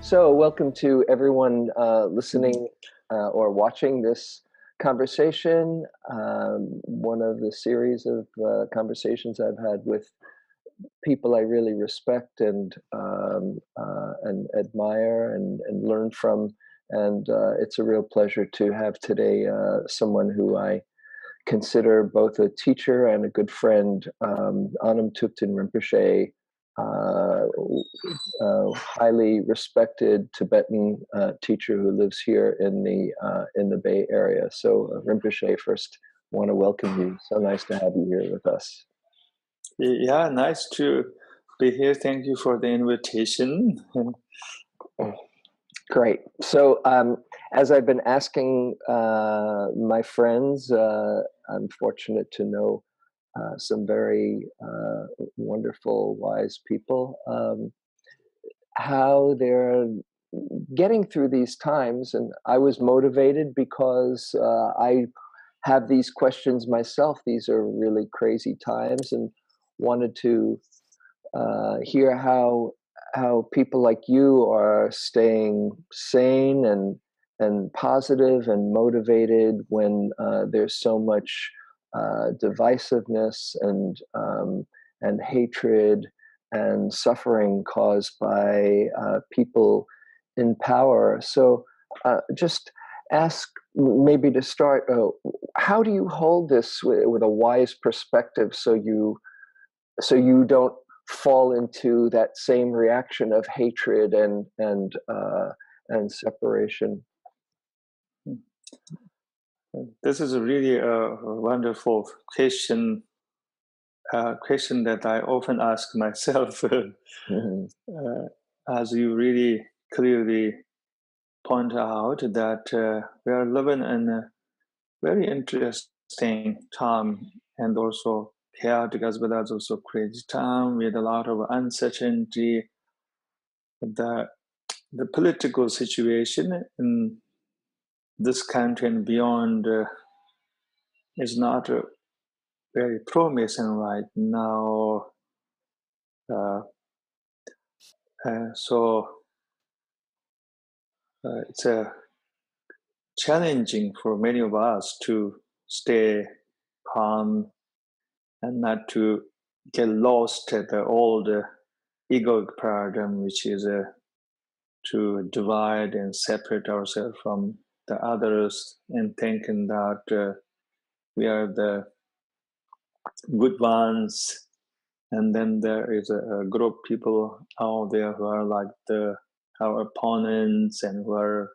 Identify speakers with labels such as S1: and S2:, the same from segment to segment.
S1: So, welcome to everyone listening or watching this conversation. One of the series of conversations I've had with people I really respect and admire and learn from. And it's a real pleasure to have today someone who I consider both a teacher and a good friend, Anam Thubten Rinpoche, highly respected Tibetan teacher who lives here in the Bay Area. So, Rinpoche, first want to welcome you. So nice to have you here with us.
S2: Yeah, nice to be here. Thank you for the invitation.
S1: Great. So, as I've been asking my friends, I'm fortunate to know some very wonderful, wise people, how they're getting through these times. And I was motivated because I have these questions myself. These are really crazy times, and wanted to hear how people like you are staying sane and positive and motivated when there's so much divisiveness and hatred and suffering caused by people in power. So just ask maybe to start, how do you hold this with a wise perspective so you don't fall into that same reaction of hatred and separation?
S2: This is a really wonderful question. Question that I often ask myself. As you really clearly point out that we are living in a very interesting time and also chaotic as well as also crazy time with a lot of uncertainty. The political situation in this country and beyond is not very promising right now. So it's challenging for many of us to stay calm and not to get lost at the old egoic paradigm, which is to divide and separate ourselves from the others and thinking that we are the good ones. And then there is a group of people out there who are like our opponents and who are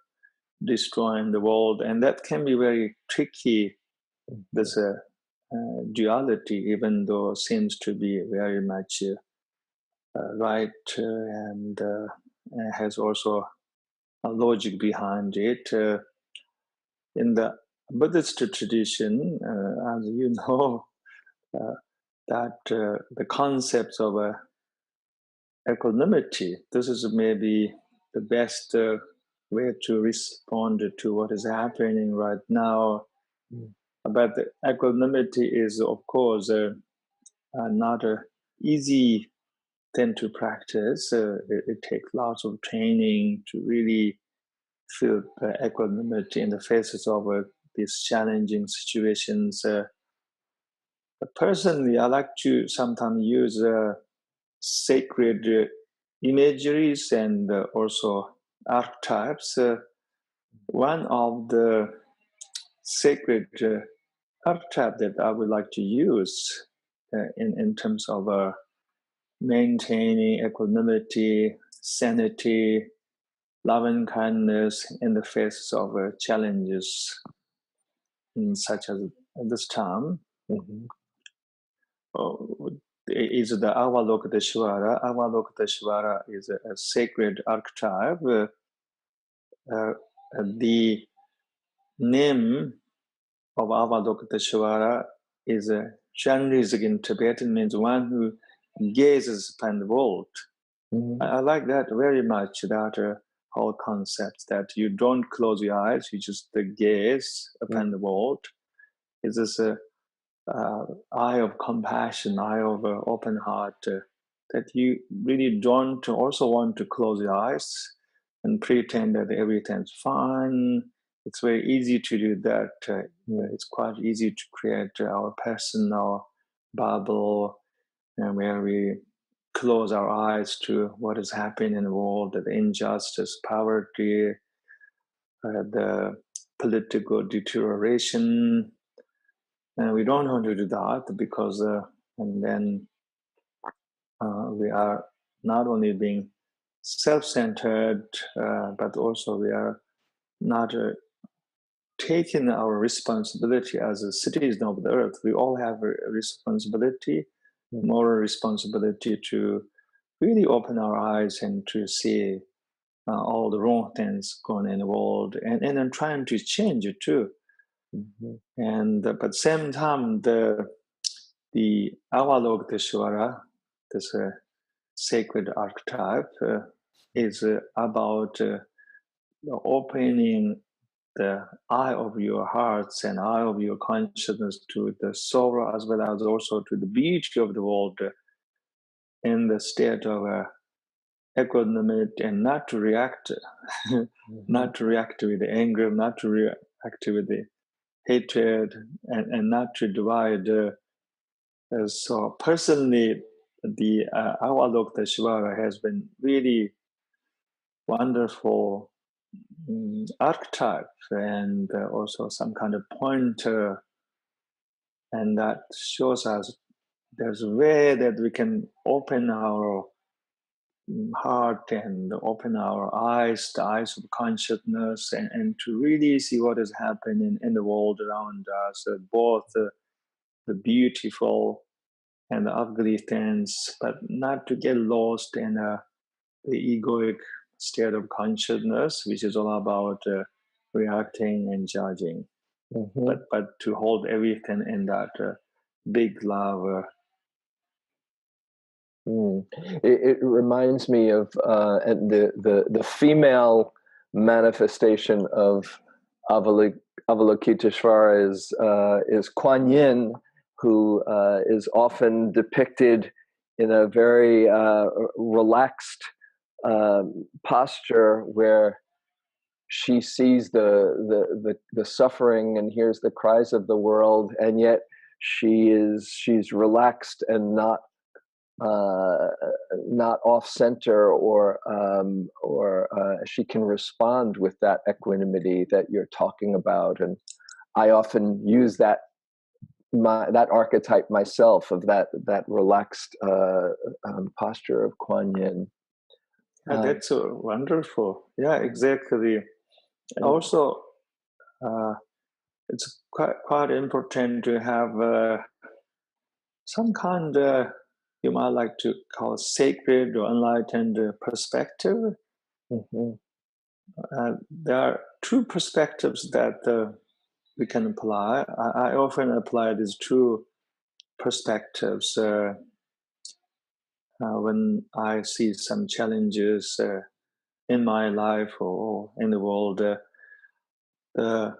S2: destroying the world. And that can be very tricky, this duality, even though it seems to be very much right and has also a logic behind it. In the Buddhist tradition, as you know, that the concepts of equanimity, this is maybe the best way to respond to what is happening right now. But the equanimity is, of course, not an easy thing to practice. It takes lots of training to really feel equanimity in the faces of these challenging situations. Personally, I like to sometimes use sacred imageries and also archetypes. One of the sacred archetype that I would like to use in terms of maintaining equanimity, sanity, love and kindness in the face of challenges such as this time. Is the Avalokiteshvara. Avalokiteshvara is a sacred archetype. The name of Avalokiteshvara is Chanrizig in Tibetan, means one who gazes upon the world. I like that very much, that whole concept that you don't close your eyes, you just gaze upon the world. It's this eye of compassion, eye of open heart, that you really don't also want to close your eyes. and pretend that everything's fine. It's very easy to do that. It's quite easy to create our personal bubble, and where we close our eyes to what is happening in the world, the injustice, poverty, the political deterioration. And we don't want to do that because, and then we are not only being self-centered, but also we are not taking our responsibility as a citizen of the earth. We all have a responsibility, moral responsibility to really open our eyes and to see all the wrong things going in the world, and then trying to change it too. And but same time, the Avalokiteshvara, this sacred archetype, is about opening the eye of your hearts and eye of your consciousness to the sorrow as well as also to the beauty of the world in the state of equanimity, and not to react, not to react with the anger, not to react with the hatred, and not to divide. So personally, the Avalokiteshvara has been really wonderful archetype, and also some kind of pointer, and that shows us there's a way that we can open our heart and open our eyes, the eyes of consciousness, and to really see what is happening in the world around us, both the beautiful and the ugly things, but not to get lost in the egoic state of consciousness, which is all about reacting and judging, but to hold everything in that big love.
S1: It reminds me of the female manifestation of Avalokiteshvara is Kuan Yin, who is often depicted in a very relaxed posture, where she sees the suffering and hears the cries of the world, and yet she's relaxed and not off center, or she can respond with that equanimity that you're talking about. And I often use that archetype myself, of that relaxed posture of Kuan Yin.
S2: That's so wonderful. Yeah, exactly. Also, it's quite important to have some kind of, you might like to call sacred or enlightened perspective. There are two perspectives that we can apply. I often apply these two perspectives when I see some challenges in my life or in the world. The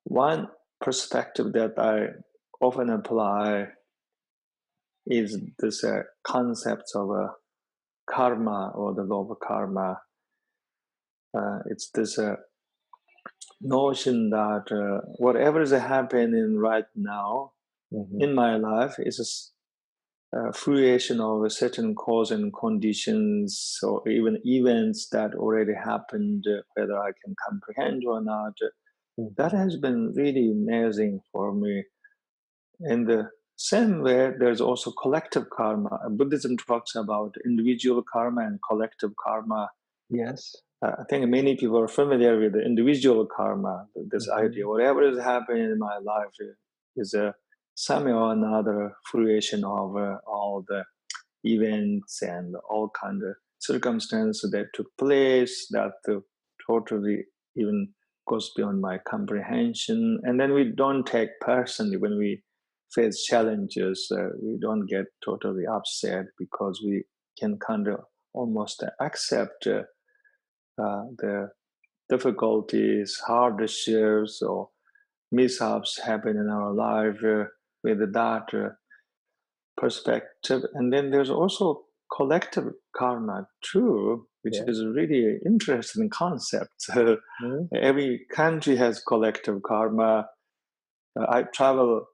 S2: one perspective that I often apply is this concept of karma, or the law of karma. It's this notion that whatever is happening right now in my life is a fruition of a certain cause and conditions, or even events that already happened, whether I can comprehend or not. That has been really amazing for me. In the same way, there's also collective karma. Buddhism talks about individual karma and collective karma.
S1: Yes.
S2: I think many people are familiar with the individual karma, this idea. Whatever is happening in my life is a somehow or another fruition of all the events and all kind of circumstances that took place that totally even goes beyond my comprehension. And then we don't take personally when we face challenges. We don't get totally upset, because we can kind of almost accept the difficulties, hardships, or mishaps happen in our life with that perspective. And then there's also collective karma too, which
S1: Yeah.
S2: is really an interesting concept. Every country has collective karma. I travel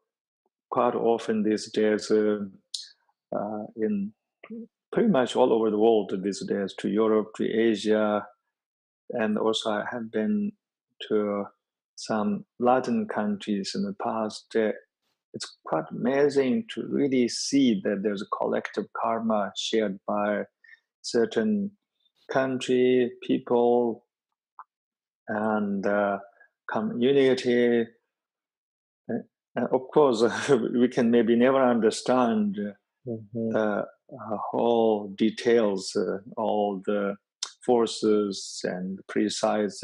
S2: quite often these days in pretty much all over the world these days, to Europe, to Asia, and also I have been to some Latin countries in the past. It's quite amazing to really see that there's a collective karma shared by certain country, people, and community. And of course, we can maybe never understand the whole details, all the forces and precise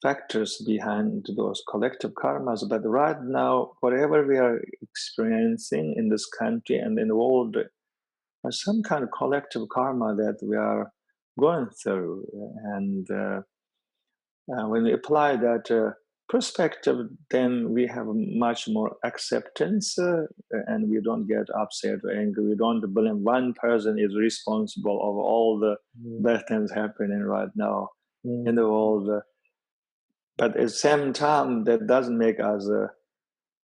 S2: factors behind those collective karmas. But right now, whatever we are experiencing in this country and in the world, there's some kind of collective karma that we are going through. And when we apply that perspective, then we have much more acceptance and we don't get upset or angry. We don't believe one person is responsible of all the bad things happening right now in the world. But at the same time, that doesn't make us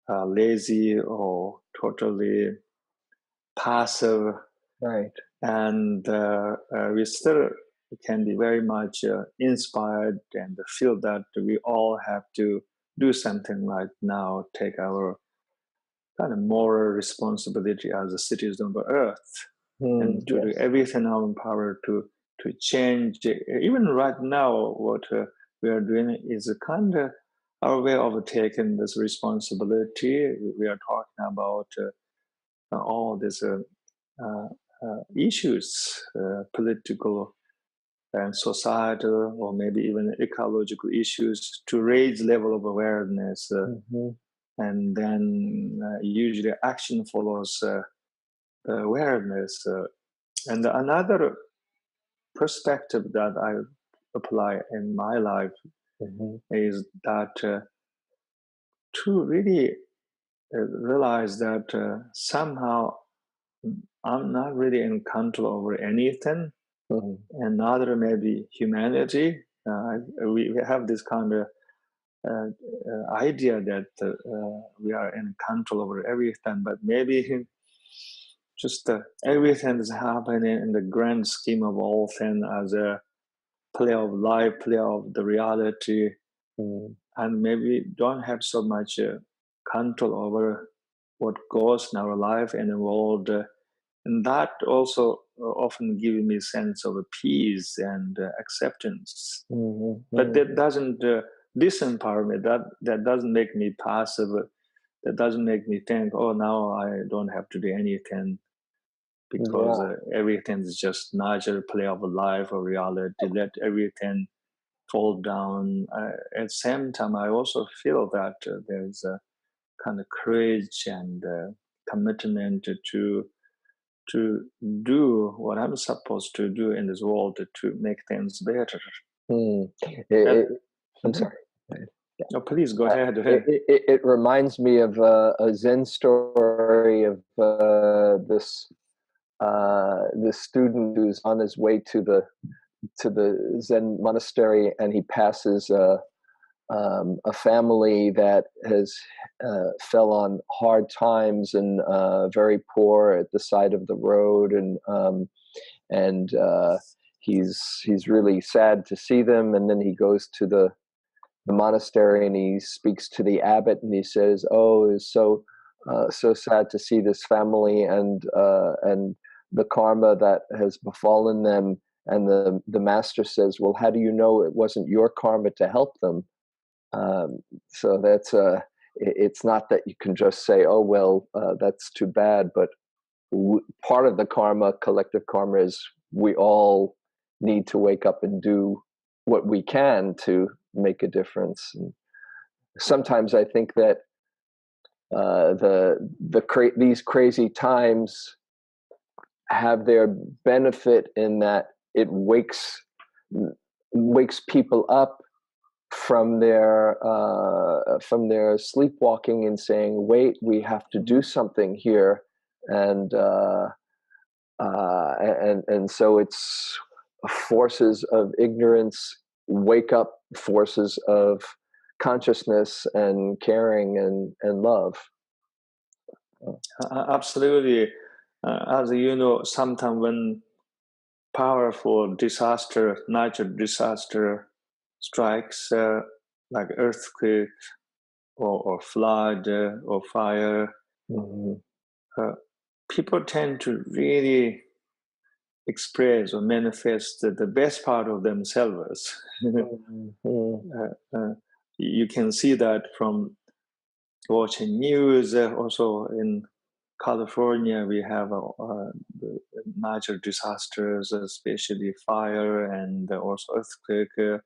S2: lazy or totally passive.
S1: Right.
S2: And we still can be very much inspired and feel that we all have to do something right now, take our kind of moral responsibility as a citizen of the earth, and to do everything in our power to change. Even right now, what we are doing is a kind of our way of taking this responsibility. We are talking about all these issues, political and societal, or maybe even ecological issues, to raise level of awareness, and then usually action follows the awareness. And another perspective that I apply in my life is that to really realize that somehow I'm not really in control over anything, and neither maybe humanity. We have this kind of idea that we are in control over everything, but maybe just everything is happening in the grand scheme of all things as a play of life, play of the reality, and maybe don't have so much control over what goes in our life and the world. And that also often gives me a sense of peace and acceptance. But that doesn't disempower me. That doesn't make me passive. That doesn't make me think, oh, now I don't have to do anything, because everything is just natural play of life or reality. Let everything fall down. At the same time, I also feel that there's a kind of courage and commitment to do what I'm supposed to do in this world to make things better.
S1: I'm sorry.
S2: No, please go ahead.
S1: It reminds me of a Zen story of this student who's on his way to the Zen monastery, and he passes a family that has fell on hard times and very poor at the side of the road, and he's really sad to see them. And then he goes to the monastery and he speaks to the abbot, and he says, "Oh, it's so sad to see this family and the karma that has befallen them." And the master says, "Well, how do you know it wasn't your karma to help them?" So that's it's not that you can just say, "Oh, well, that's too bad," but part of the karma, collective karma, is we all need to wake up and do what we can to make a difference. And sometimes I think that these crazy times have their benefit in that it wakes people up from their sleepwalking and saying, "Wait, we have to do something here," and and so it's forces of ignorance wake up forces of consciousness and caring and love.
S2: Absolutely. As you know, sometimes when powerful disaster, natural disaster strikes, like earthquake or flood or fire,
S1: Mm-hmm.
S2: people tend to really express or manifest the best part of themselves.
S1: Mm-hmm.
S2: You can see that from watching news. Also in California, we have the natural disasters, especially fire and also earthquake.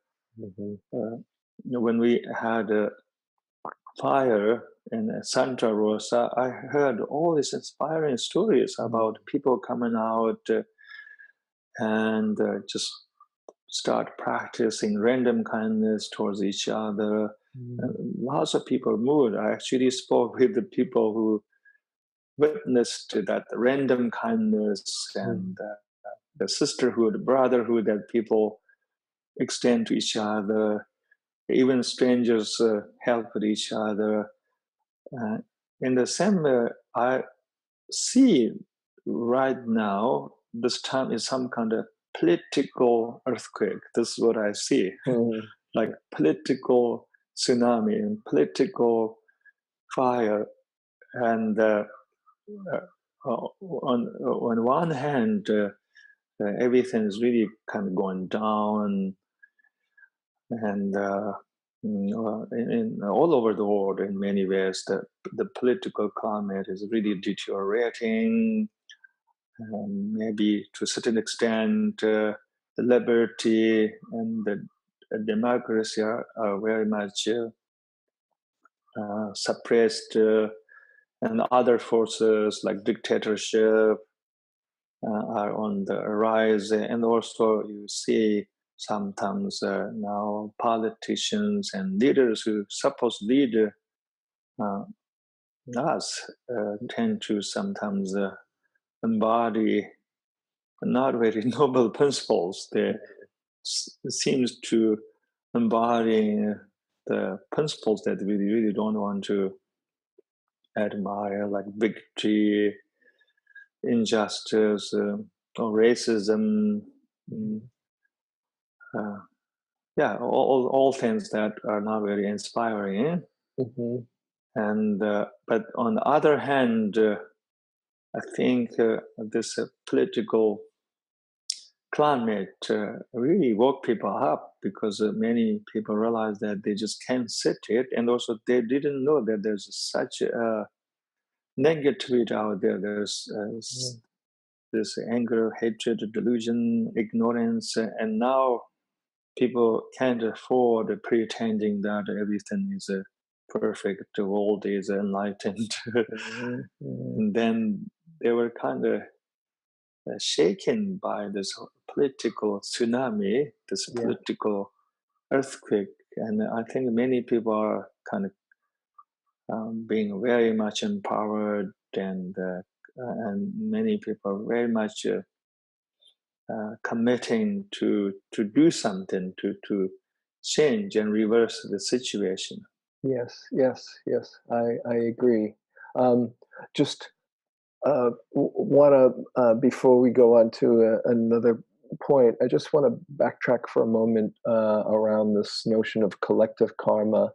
S2: When we had a fire in Santa Rosa, I heard all these inspiring stories about people coming out and just start practicing random kindness towards each other. Lots of people moved. I actually spoke with the people who witnessed that random kindness and the sisterhood, brotherhood that people extend to each other. Even strangers help each other. In the same way, I see right now this time is some kind of political earthquake. This is what I see,
S1: Mm-hmm.
S2: like political tsunami and political fire. And on one hand, everything is really kind of going down, and in all over the world, in many ways, the political climate is really deteriorating. Maybe to a certain extent, the liberty and the democracy are very much suppressed, and other forces like dictatorship are on the rise. And also, you see sometimes now politicians and leaders who supposed lead us tend to sometimes embody not very noble principles. They seems to embody the principles that we really don't want to admire, like victory, injustice, or racism. Yeah, all things that are not very inspiring.
S1: Mm-hmm.
S2: And but on the other hand, I think this political climate really woke people up, because many people realized that they just can't sit it, and also they didn't know that there's such a negativity out there. There's this anger, hatred, delusion, ignorance, and now people can't afford pretending that everything is perfect, the world is enlightened. And then they were kind of shaken by this political tsunami, this political earthquake. And I think many people are kind of being very much empowered, and many people are very much committing to do something to change and reverse the situation.
S1: Yes. I agree. Just want to before we go on to another point, I just want to backtrack for a moment around this notion of collective karma,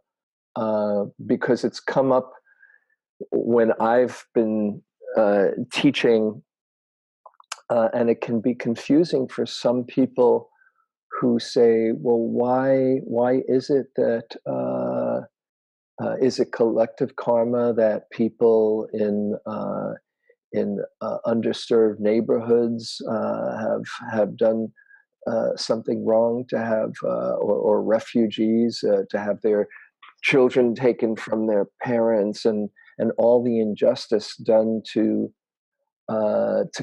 S1: because it's come up when I've been teaching, and it can be confusing for some people who say, "Well, why is it that is it collective karma that people in underserved neighborhoods have done something wrong to have, or refugees to have their children taken from their parents, and all the injustice done to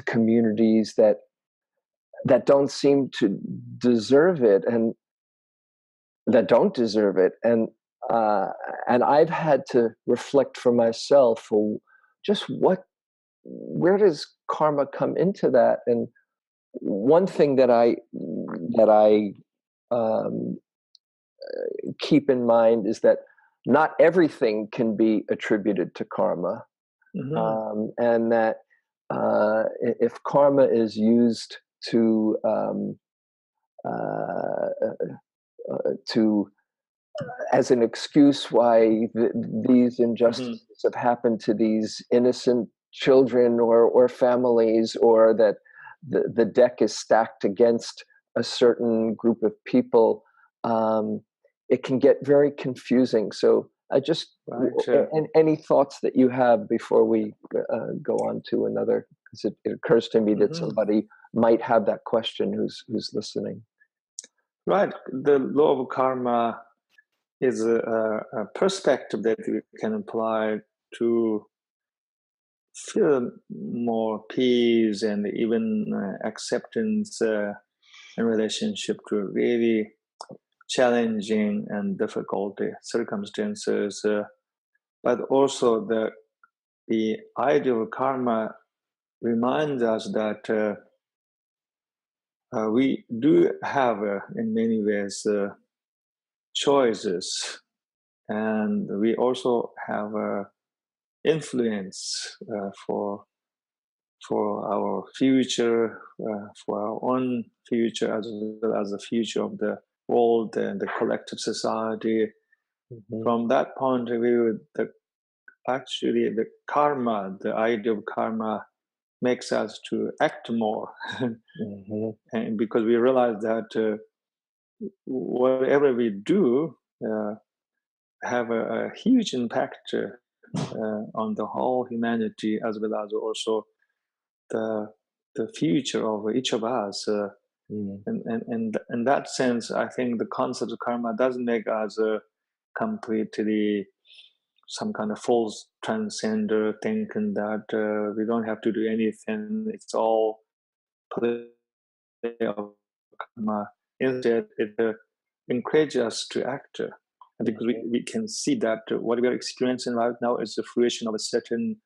S1: communities that don't seem to deserve it, and that don't deserve it." And I've had to reflect for myself, well, just where does karma come into that? And one thing that I keep in mind is that not everything can be attributed to karma, and that if karma is used to to as an excuse why these injustices have happened to these innocent children or families, or that the deck is stacked against a certain group of people, it can get very confusing. So I just, any thoughts that you have before we go on to another, because it occurs to me that somebody might have that question who's listening.
S2: Right. The law of karma is a perspective that we can apply to feel more peace and even acceptance in relationship to really challenging and difficult circumstances. But also the idea of karma reminds us that we do have, in many ways, choices, and we also have influence for our future, for our own future, as well as the future of the world and the collective society. From that point of view, actually the karma, the idea of karma, makes us to act more, and because we realize that whatever we do have a huge impact on the whole humanity, as well as also the future of each of us. And in that sense, I think the concept of karma doesn't make us completely some kind of false transcender, thinking that we don't have to do anything. It's all play of karma. Instead, it encourages us to act. Because we can see that what we are experiencing right now is the fruition of a certain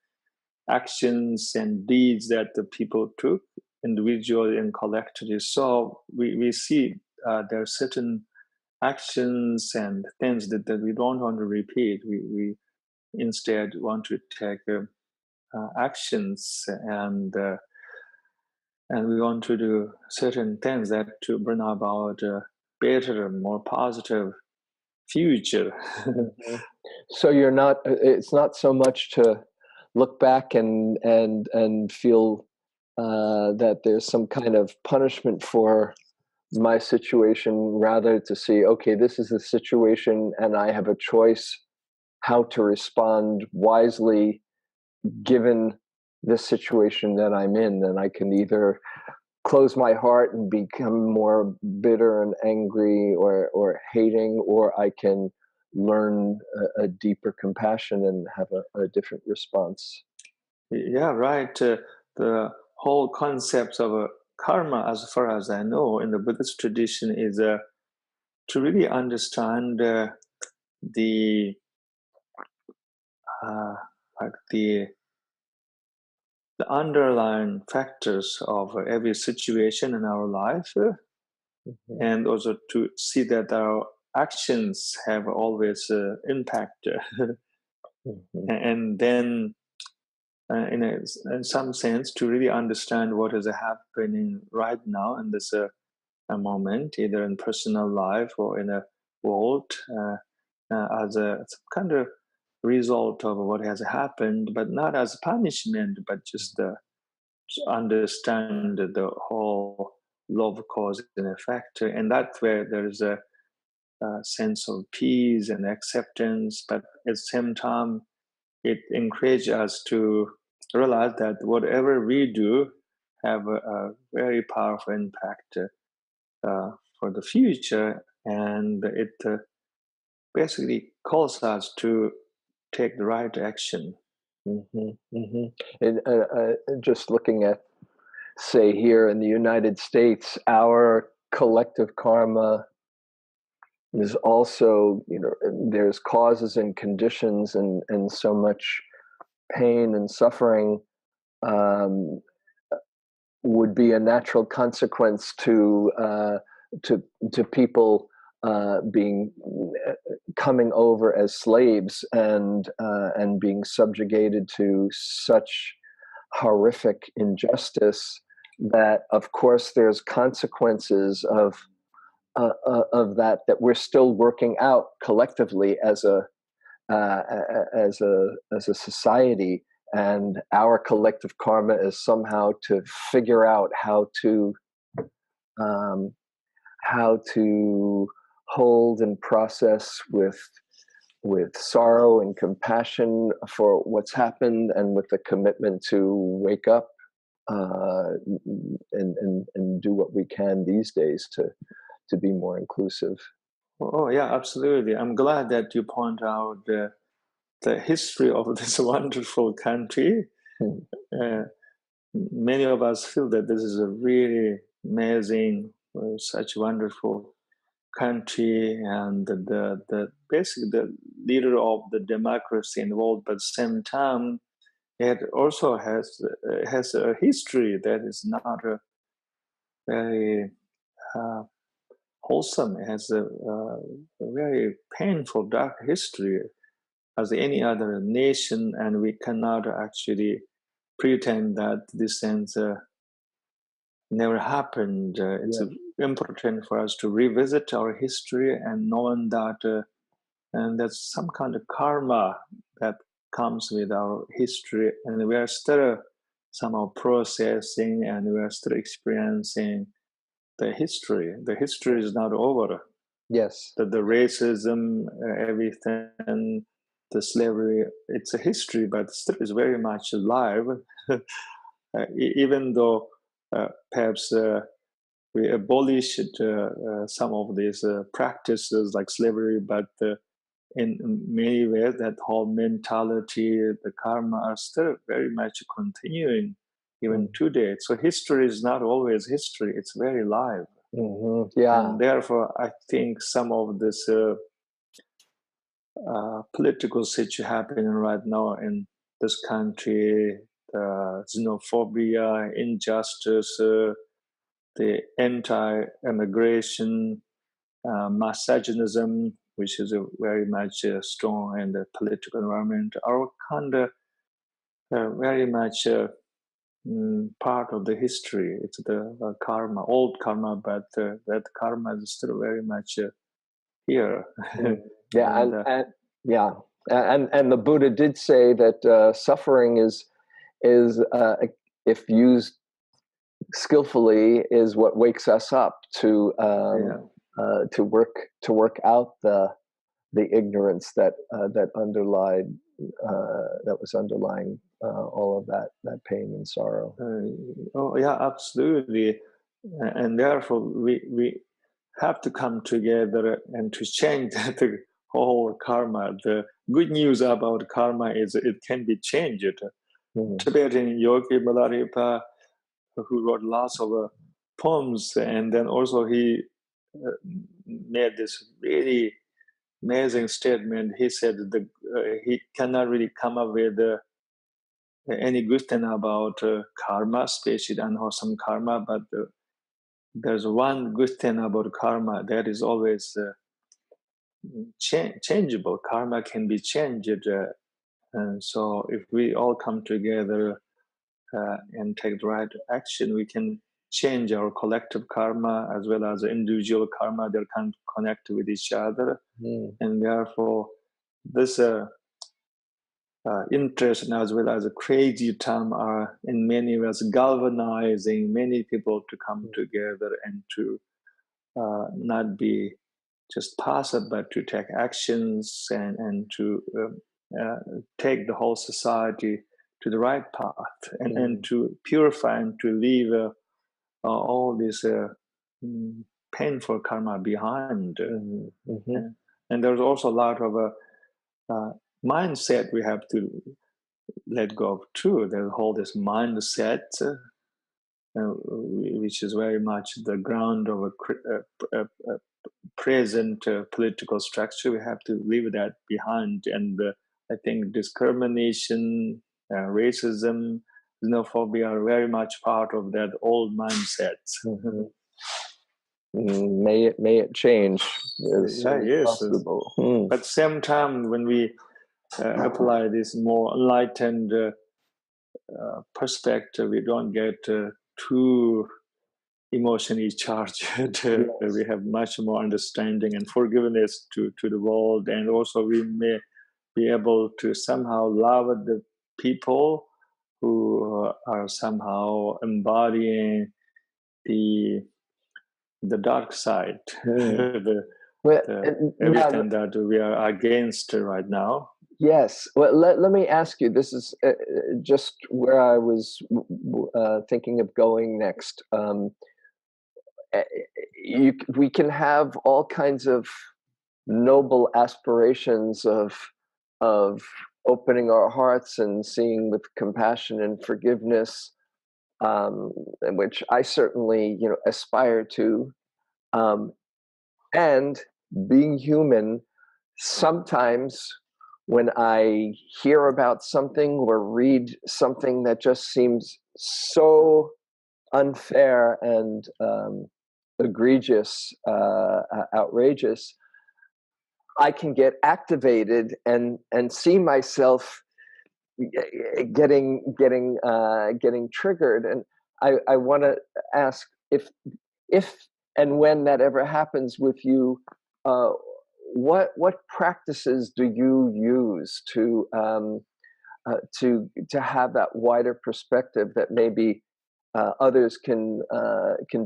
S2: actions and deeds that the people took individually and collectively. So we see there are certain actions and things that we don't want to repeat. We instead want to take actions, and we want to do certain things that to bring about a better, more positive future.
S1: So you're not, it's not so much to look back and feel that there's some kind of punishment for my situation, rather to see, okay, this is the situation and I have a choice how to respond wisely given the situation that I'm in. Then I can either close my heart and become more bitter and angry or hating, or I can learn a deeper compassion and have a different response.
S2: Yeah, right. The whole concept of karma, as far as I know, in the Buddhist tradition, is to really understand the like the underlying factors of every situation in our life, and also to see that our actions have always impact, and then in some sense to really understand what is happening right now in this a moment, either in personal life or in a world, as a kind of result of what has happened, but not as punishment, but just to understand the whole law of cause and effect. And that's where there is a sense of peace and acceptance, but at the same time, it encourages us to realize that whatever we do have a very powerful impact for the future, and it basically calls us to take the right action.
S1: And just looking at, say, here in the United States, our collective karma is also, there's causes and conditions and so much pain and suffering, would be a natural consequence to people being coming over as slaves and being subjugated to such horrific injustice that, of course, there's consequences of that we're still working out collectively as a society, and our collective karma is somehow to figure out how to hold and process with sorrow and compassion for what's happened, and with the commitment to wake up and do what we can these days to be more inclusive.
S2: Oh yeah, absolutely. I'm glad that you point out the history of this wonderful country. Many of us feel that this is a really amazing, such wonderful country, and the basically the leader of the democracy in the world. But at the same time, it also has a history that is not a very wholesome. It has a very painful, dark history as any other nation, and we cannot actually pretend that these things never happened. It's important for us to revisit our history and knowing that and that's some kind of karma that comes with our history, and we are still somehow processing, and we are still experiencing the history. The history is not over.
S1: Yes.
S2: The racism, everything, the slavery, it's a history, but still is very much alive. Even though perhaps we abolished some of these practices like slavery, but in many ways that whole mentality, the karma are still very much continuing even today. So history is not always history, it's very live.
S1: Yeah.
S2: And therefore, I think some of this political situation happening right now in this country, xenophobia, injustice, the anti-immigration, misogynism, which is a very much strong in the political environment, are kind of very much part of the history. It's the karma, old karma, but that karma is still very much here.
S1: Yeah, and the Buddha did say that suffering is if used skillfully, is what wakes us up to work out the ignorance that was underlying all of that pain and sorrow.
S2: Oh yeah, absolutely. And therefore we have to come together and to change the whole karma. The good news about karma is it can be changed. Tibetan yogi Milarepa, who wrote lots of poems, and then also he made this really amazing statement. He said he cannot really come up with any good thing about karma, especially unwholesome karma, but there's one good thing about karma that is always changeable. Karma can be changed. And so if we all come together and take the right action, we can change our collective karma as well as individual karma. They can connect with each other. And therefore, this interest as well as a crazy time are in many ways galvanizing many people to come together and to not be just passive, but to take actions and to take the whole society to the right path and to purify and to leave all this painful karma behind. And there's also a lot of mindset we have to let go of too. There's all this mindset, which is very much the ground of a present political structure. We have to leave that behind. And I think discrimination, racism, xenophobia are very much part of that old mindset.
S1: May it change as
S2: Yeah,
S1: soon as
S2: yes.
S1: possible.
S2: But same time, when we apply this more enlightened perspective, we don't get too emotionally charged.
S1: Yes.
S2: We have much more understanding and forgiveness to the world, and also we may be able to somehow love the people who are somehow embodying the dark side, everything that we are against right now.
S1: Yes. Well, let me ask you, this is just where I was thinking of going next. We can have all kinds of noble aspirations of opening our hearts and seeing with compassion and forgiveness, which I certainly, aspire to. And being human, sometimes when I hear about something or read something that just seems so unfair and egregious, outrageous, I can get activated and see myself getting triggered. And I want to ask if and when that ever happens with you, what practices do you use to have that wider perspective that maybe others can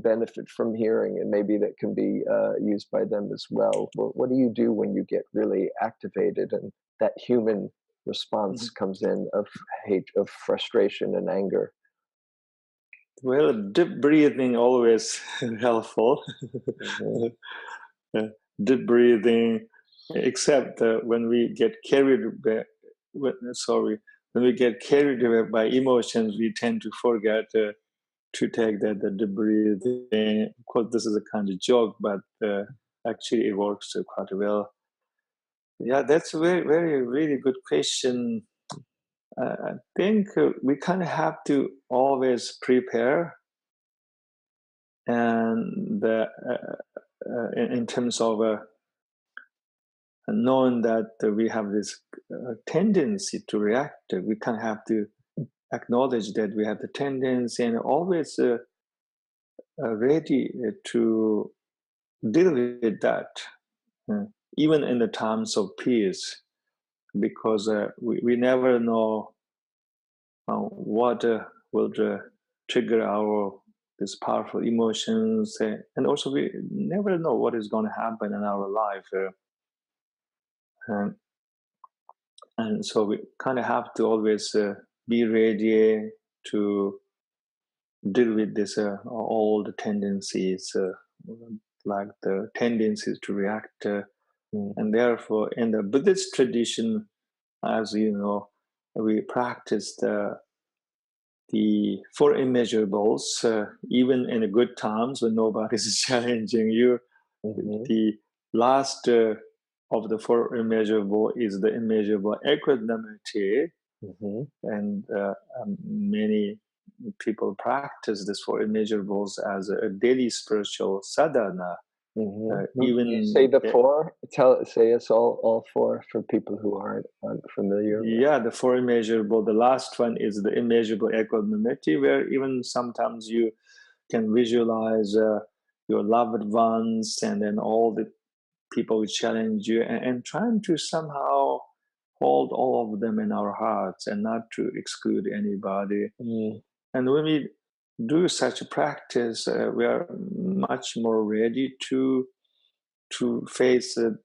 S1: benefit from hearing, and maybe that can be used by them as well? What do you do when you get really activated and that human response comes in of hate, of frustration and anger?
S2: Well, deep breathing always helpful. Deep breathing, except when we get carried away, when we get carried away by emotions, we tend to forget to take the deep breathing. Of course, this is a kind of joke, but actually it works quite well. Yeah, that's a very, very, really good question. I think we kind of have to always prepare, and in terms of knowing that we have this tendency to react, we kind of have to acknowledge that we have the tendency and always ready to deal with that, even in the times of peace, because we never know what will trigger these powerful emotions, and also we never know what is going to happen in our life, and so we kind of have to always be ready to deal with this all the tendencies, like the tendencies to react, and therefore in the Buddhist tradition, as you know, we practice the four immeasurables, even in the good times when nobody's challenging you. The last of the four immeasurable is the immeasurable equanimity, and many people practice this four immeasurables as a daily spiritual sadhana.
S1: Even you say the four, say us all four for people who aren't familiar.
S2: Yeah, the four immeasurable. The last one is the immeasurable equanimity, where even sometimes you can visualize your loved ones and then all the people who challenge you, and trying to somehow hold all of them in our hearts and not to exclude anybody. And when we do such a practice, we are much more ready to face the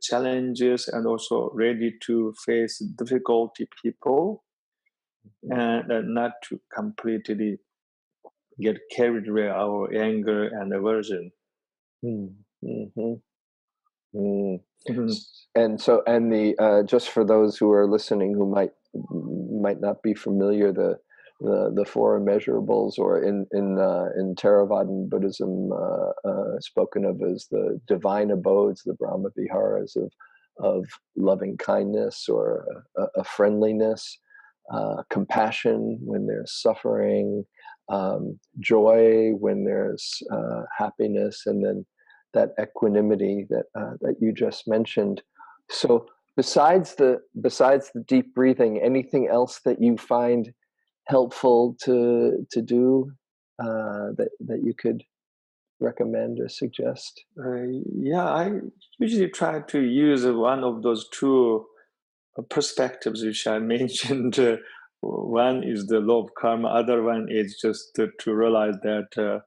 S2: challenges, and also ready to face difficulty people, and not to completely get carried away our anger and aversion.
S1: And so, and the just for those who are listening who might not be familiar, the four immeasurables, or in Theravadan Buddhism, spoken of as the divine abodes, the Brahma Viharas of loving kindness, or a friendliness, compassion when there's suffering, joy when there's happiness, and then that equanimity that you just mentioned. So besides the deep breathing, anything else that you find helpful to do that you could recommend or suggest?
S2: Yeah, I usually try to use one of those two perspectives which I mentioned. One is the law of karma, other one is just to realize that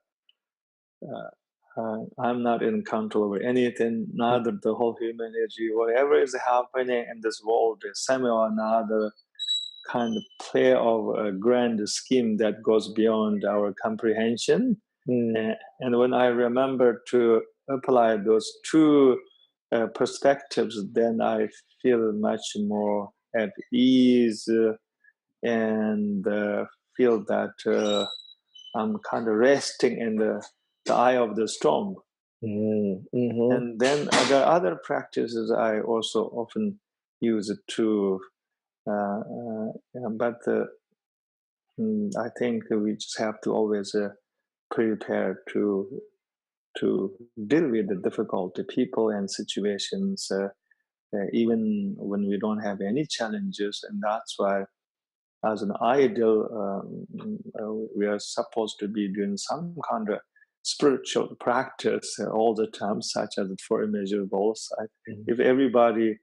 S2: I'm not in control over anything, neither the whole humanity, whatever is happening in this world is somehow or another kind of play of a grand scheme that goes beyond our comprehension. And when I remember to apply those two perspectives, then I feel much more at ease and feel that I'm kind of resting in the eye of the storm.
S1: Mm-hmm.
S2: And then there are other practices I also often use it too. But I think we just have to always prepare to deal with the difficult people and situations, even when we don't have any challenges. And that's why, as an ideal, we are supposed to be doing some kind of spiritual practice all the time, such as the four immeasurables. If everybody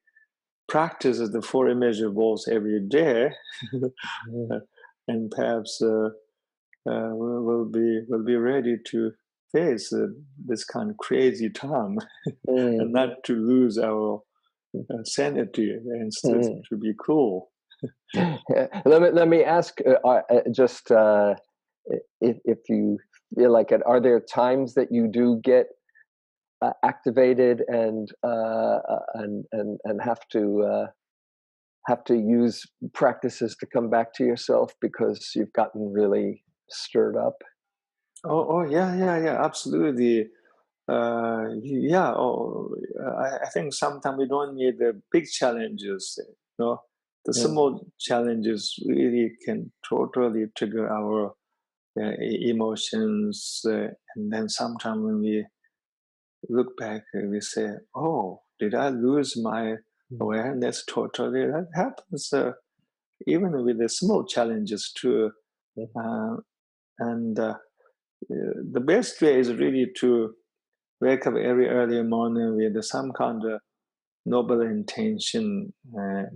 S2: practices the four immeasurables every day, and perhaps we'll be ready to face this kind of crazy time and not to lose our sanity and still to be cool.
S1: Let me ask just if you feel like it, are there times that you do get activated and have to use practices to come back to yourself because you've gotten really stirred up?
S2: Yeah, absolutely. I think sometimes we don't need the big challenges. The small challenges really can totally trigger our emotions, and then sometimes when we look back, we say, "Oh, did I lose my awareness totally?" That happens even with the small challenges too. And the best way is really to wake up every early morning with some kind of noble intention.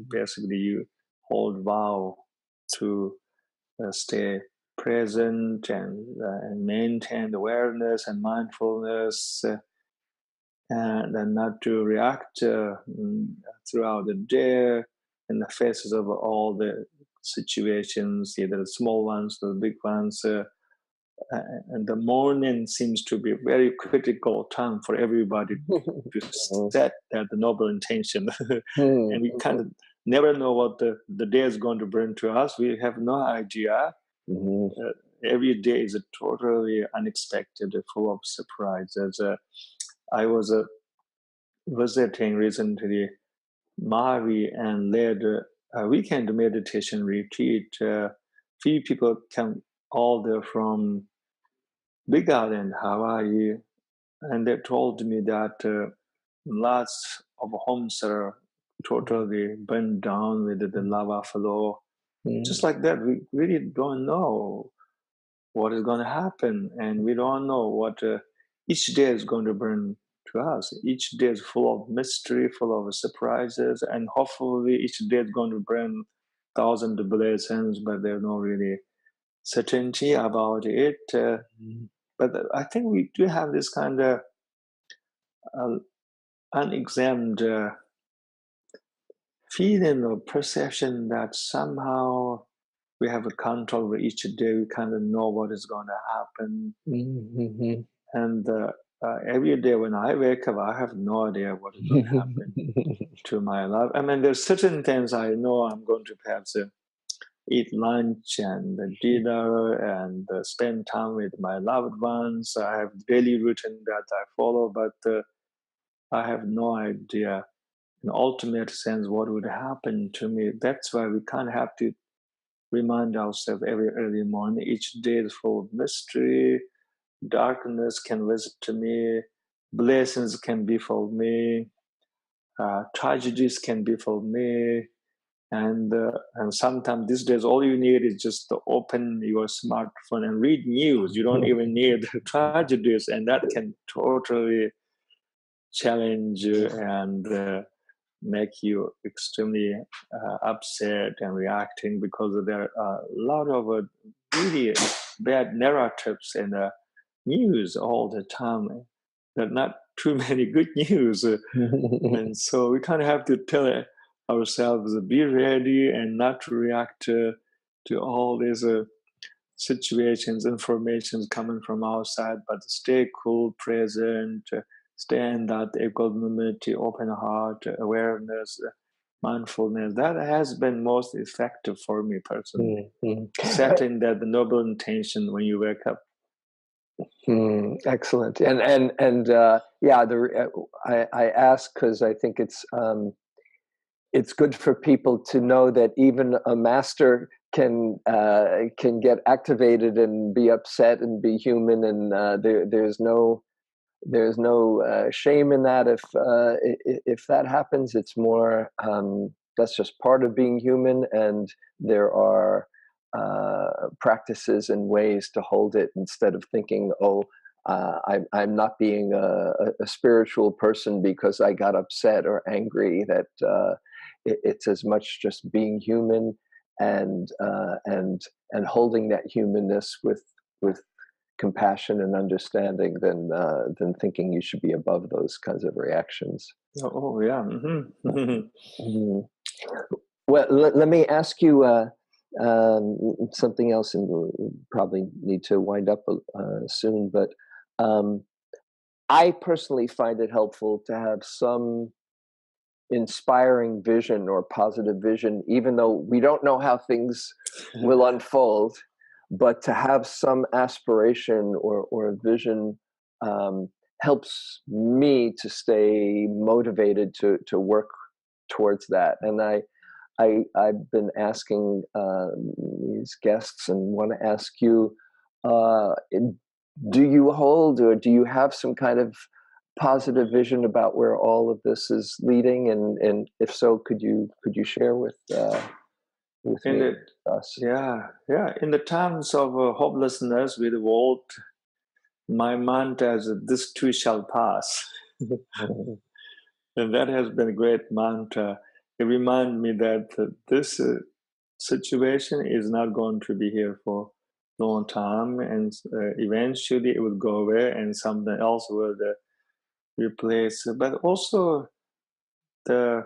S2: Basically, you hold vow to stay present and maintain awareness and mindfulness, and not to react throughout the day in the faces of all the situations, either the small ones or the big ones. And the morning seems to be a very critical time for everybody to set that noble intention. And we kind of never know what the day is going to bring to us. We have no idea. Every day is a totally unexpected, full of surprises. I was visiting recently Mari and led a weekend meditation retreat. Few people come all there from Big Island, Hawaii, and they told me that lots of homes are totally burned down with the lava flow. Just like that, we really don't know what is going to happen, and we don't know what each day is going to bring to us. Each day is full of mystery, full of surprises, and hopefully each day is going to bring thousands of blessings, but there's no really certainty about it. But I think we do have this kind of unexamined feeling or perception that somehow we have a control over each day. We kind of know what is going to happen. And every day when I wake up, I have no idea what is going to happen to my life. I mean, there's certain things I know I'm going to perhaps eat lunch and dinner and spend time with my loved ones. I have daily routine that I follow, but I have no idea in ultimate sense what would happen to me. That's why we kind of have to remind ourselves every early morning, each day is full of mystery, darkness can visit me, blessings can befall me, tragedies can befall me, and sometimes these days all you need is just to open your smartphone and read news. You don't even need tragedies, and that can totally challenge you and make you extremely upset and reacting, because there are a lot of really bad narratives in the news all the time. There are not too many good news. And so we kind of have to tell ourselves, be ready and not to react to all these situations, informations coming from outside, but stay cool, present, stay in that equanimity, open heart, awareness, mindfulness. That has been most effective for me personally. Setting that noble intention when you wake up.
S1: Excellent. And yeah, I ask because I think it's good for people to know that even a master can get activated and be upset and be human, and there's no shame in that. If that happens, it's more that's just part of being human, and there are practices and ways to hold it instead of thinking, oh, I'm not being a spiritual person because I got upset or angry. That it's as much just being human and holding that humanness with compassion and understanding than thinking you should be above those kinds of reactions.
S2: Oh yeah.
S1: Well, let me ask you something else, and we'll probably need to wind up soon. But I personally find it helpful to have some inspiring vision or positive vision, even though we don't know how things will unfold. But to have some aspiration or vision helps me to stay motivated to work towards that. And I've been asking these guests, and want to ask you, do you hold, or do you have some kind of positive vision about where all of this is leading? And if so, could you share with
S2: in
S1: me,
S2: the,
S1: us?
S2: yeah. In the times of hopelessness with the world, my mantra is, "This too shall pass." And that has been a great mantra. It reminds me that this situation is not going to be here for a long time, and eventually it will go away and something else will replace. But also the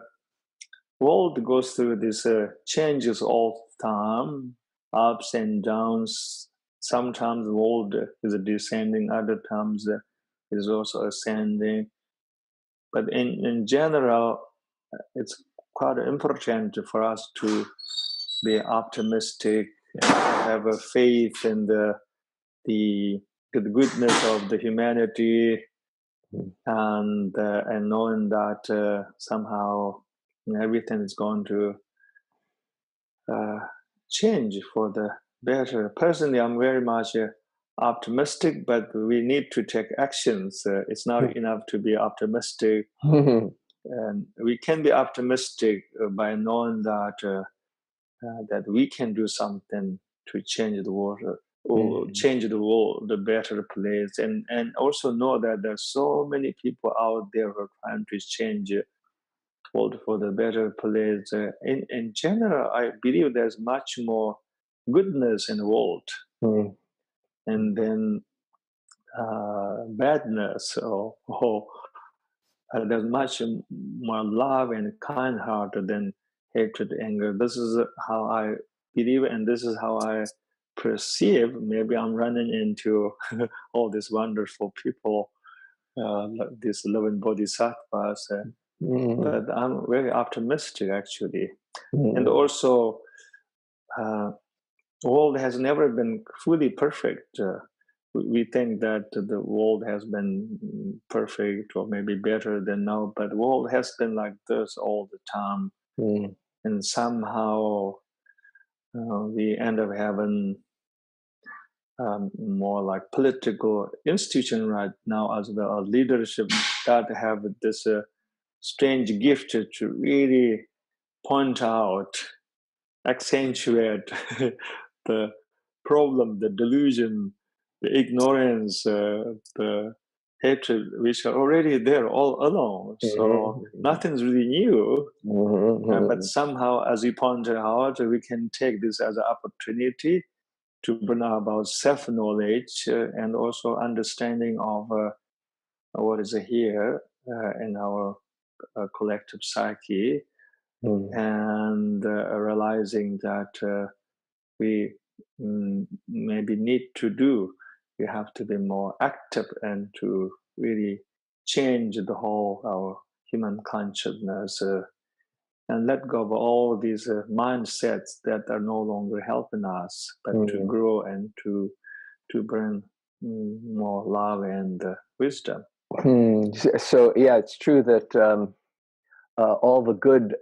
S2: world goes through these changes all the time, ups and downs. Sometimes the world is descending, other times it is also ascending. But in general, it's quite important for us to be optimistic and have a faith in the goodness of the humanity, and knowing that somehow everything is going to change for the better. Personally, I'm very much optimistic, but we need to take actions. It's not enough to be optimistic. And we can be optimistic by knowing that we can do something to change the world, or change the world, the better place, and also know that there's so many people out there who are trying to change the world for the better place. In general, I believe there's much more goodness in the world, and then badness, or there's much more love and kind heart than hatred, anger. This is how I believe, and this is how I perceive. Maybe I'm running into all these wonderful people, these loving bodhisattvas, but I'm very optimistic actually. And also, the world has never been fully perfect. We think that the world has been perfect or maybe better than now, but the world has been like this all the time. And somehow we end up having more like political institution right now, as well as leadership that have this strange gift to really point out, accentuate the problem, the delusion, the ignorance, the hatred, which are already there all along. So nothing's really new. But somehow, as you pointed out, we can take this as an opportunity to bring about self-knowledge and also understanding of what is here in our collective psyche, and realizing that we maybe need to do. We have to be more active and to really change the whole our human consciousness and let go of all these mindsets that are no longer helping us, but to grow and to bring more love and wisdom.
S1: So yeah, it's true that all the good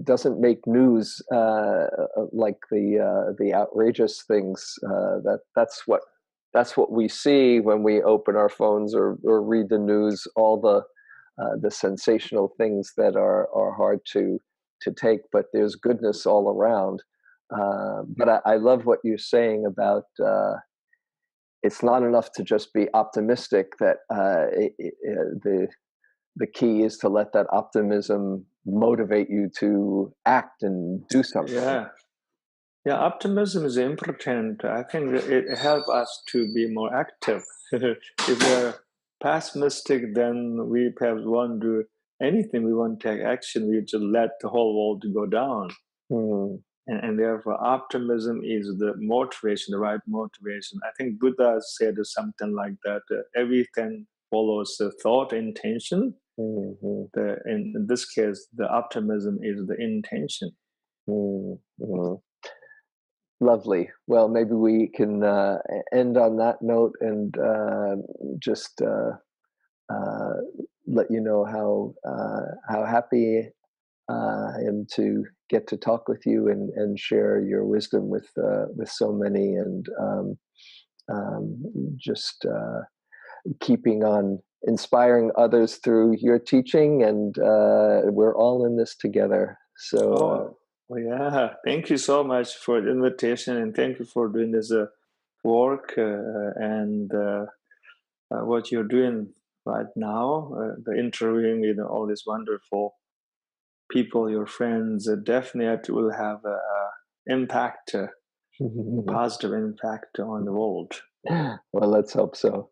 S1: doesn't make news like the outrageous things. That's what we see when we open our phones or read the news. All the sensational things that are hard to take, but there's goodness all around. But I love what you're saying about it's not enough to just be optimistic. That the key is to let that optimism motivate you to act and do something.
S2: Yeah, optimism is important. I think it helps us to be more active. If we're pessimistic, then we perhaps won't do anything. We won't take action. We just let the whole world go down. And therefore, optimism is the motivation, the right motivation. I think Buddha said something like that. Everything follows the thought, intention. In this case, the optimism is the intention.
S1: Lovely. Well, maybe we can end on that note and just let you know how happy I am to get to talk with you and share your wisdom with so many, and just keeping on inspiring others through your teaching, and we're all in this together. So
S2: well, yeah, thank you so much for the invitation, and thank you for doing this work and what you're doing right now, the interviewing with all these wonderful people, your friends. Definitely will have impact, positive impact on the world.
S1: Well, let's hope so.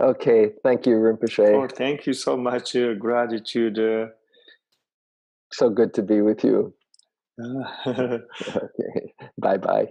S1: Okay, thank you, Rinpoche.
S2: Oh, thank you so much. Gratitude.
S1: So good to be with you.
S2: Okay.
S1: Okay, bye-bye.